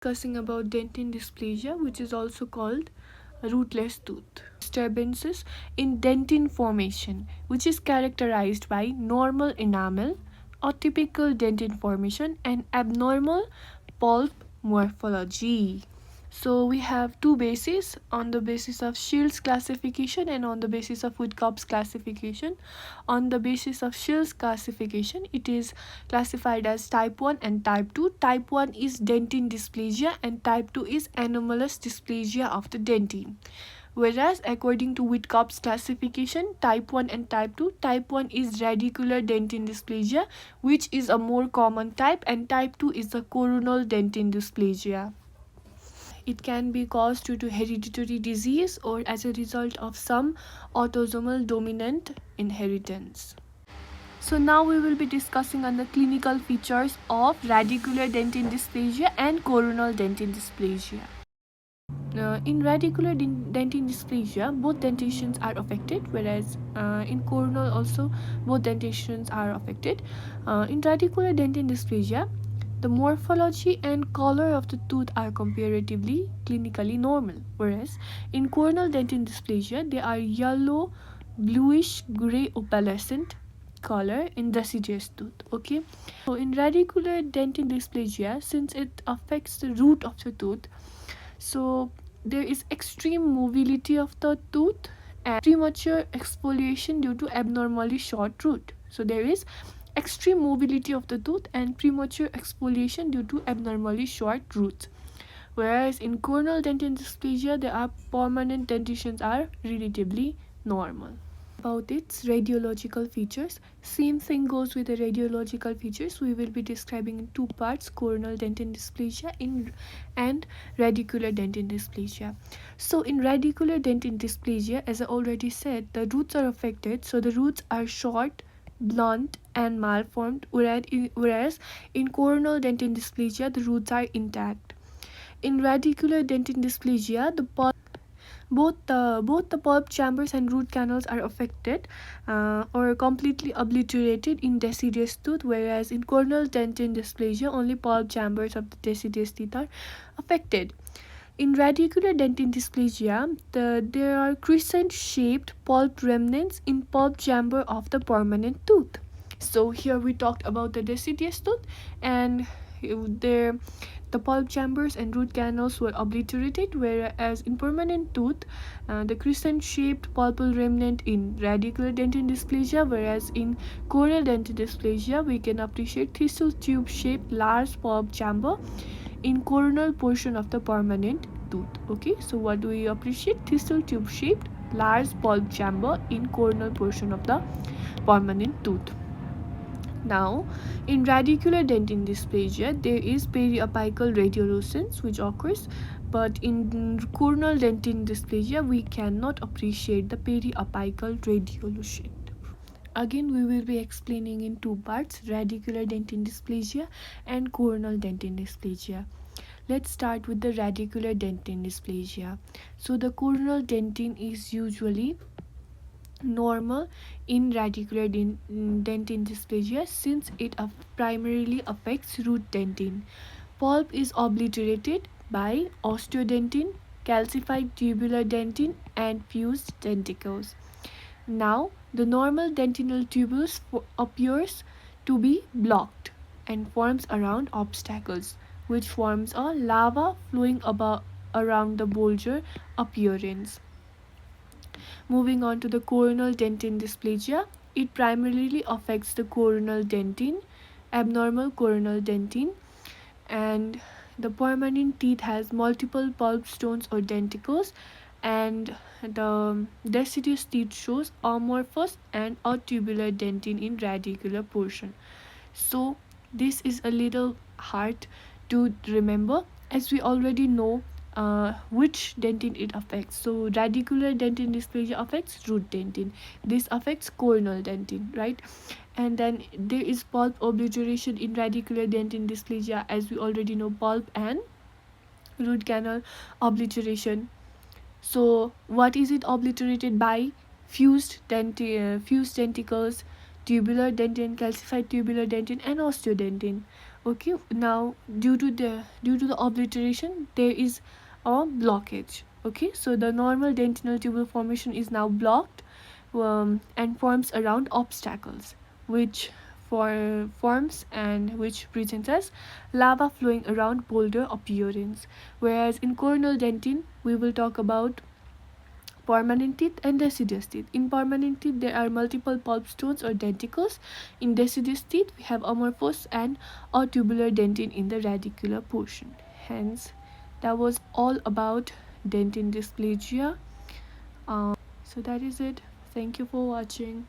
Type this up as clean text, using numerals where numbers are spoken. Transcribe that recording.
Discussing about dentin dysplasia, which is also called rootless tooth. Disturbances in dentin formation, which is characterized by normal enamel, atypical dentin formation, and abnormal pulp morphology. So we have two bases on the basis of Shields classification and on the basis of Woodcock's classification. On the basis of Shields classification, it is classified as type 1 and type 2. Type 1 is dentin dysplasia and type 2 is anomalous dysplasia of the dentin. Whereas according to Woodcock's classification, type 1 and type 1 is radicular dentin dysplasia, which is a more common type, and type 2 is the coronal dentin dysplasia. It can be caused due to hereditary disease or as a result of some autosomal dominant inheritance. So now we will be discussing on the clinical features of radicular dentin dysplasia and coronal dentin dysplasia. In radicular dentin dysplasia, both dentations are affected, whereas in coronal also both dentations are affected. In radicular dentin dysplasia, the morphology and color of the tooth are comparatively clinically normal, whereas in coronal dentin dysplasia, they are yellow, bluish, gray opalescent color in deciduous tooth. Okay, so in radicular dentin dysplasia, since it affects the root of the tooth, so there is extreme mobility of the tooth and premature exfoliation due to abnormally short root. So there is extreme mobility of the tooth and premature exfoliation due to abnormally short roots. Whereas in coronal dentin dysplasia, permanent dentitions are relatively normal. About its radiological features, same thing goes with the radiological features. We will be describing in two parts: coronal dentin dysplasia and radicular dentin dysplasia. So in radicular dentin dysplasia, as I already said, the roots are affected, so the roots are short, blunt and malformed, whereas in coronal dentin dysplasia the roots are intact. In radicular dentin dysplasia, both the pulp chambers and root canals are affected or completely obliterated in deciduous tooth, whereas in coronal dentin dysplasia only pulp chambers of the deciduous teeth are affected. In radicular dentin dysplasia, there are crescent-shaped pulp remnants in pulp chamber of the permanent tooth. So here we talked about the deciduous tooth, and there the pulp chambers and root canals were obliterated, whereas in permanent tooth, the crescent-shaped pulpal remnant in radicular dentin dysplasia, whereas in coronal dentin dysplasia, we can appreciate thistle tube-shaped large pulp chamber in coronal portion of the permanent tooth. Okay, so what do we appreciate? Thistle tube-shaped large pulp chamber in coronal portion of the permanent tooth. Now, in radicular dentin dysplasia, there is periapical radiolucence which occurs, but in coronal dentin dysplasia, we cannot appreciate the periapical radiolucence. Again, we will be explaining in two parts: radicular dentin dysplasia and coronal dentin dysplasia. Let's start with the radicular dentin dysplasia. So the coronal dentin is usually normal in radicular dentin dysplasia since it primarily affects root dentin. Pulp is obliterated by osteodentin, calcified tubular dentin and fused denticles. Now the normal dentinal tubules appears to be blocked and forms around obstacles, which forms a lava flowing around the bulger appearance. Moving on to the coronal dentin dysplasia, it primarily affects the coronal dentin, abnormal coronal dentin, and the permanent teeth has multiple pulp stones or denticles, and the deciduous teeth shows amorphous and a tubular dentin in radicular portion. So this is a little hard to remember, as we already know which dentin it affects. So radicular dentin dysplasia affects root dentin, this affects coronal dentin, right? And then there is pulp obliteration in radicular dentin dysplasia, as we already know, pulp and root canal obliteration. So what is it obliterated by? Fused denticles, tubular dentin, calcified tubular dentin and osteodentin. Okay, now due to the obliteration there is a blockage. Okay, so the normal dentinal tubule formation is now blocked, and forms around obstacles, which forms and which presents as lava flowing around boulder appearance. Whereas in coronal dentin we will talk about permanent teeth and deciduous teeth. In permanent teeth, there are multiple pulp stones or denticles. In deciduous teeth, we have amorphous and a tubular dentin in the radicular portion. Hence, that was all about dentin dysplasia. So that is it. Thank you for watching.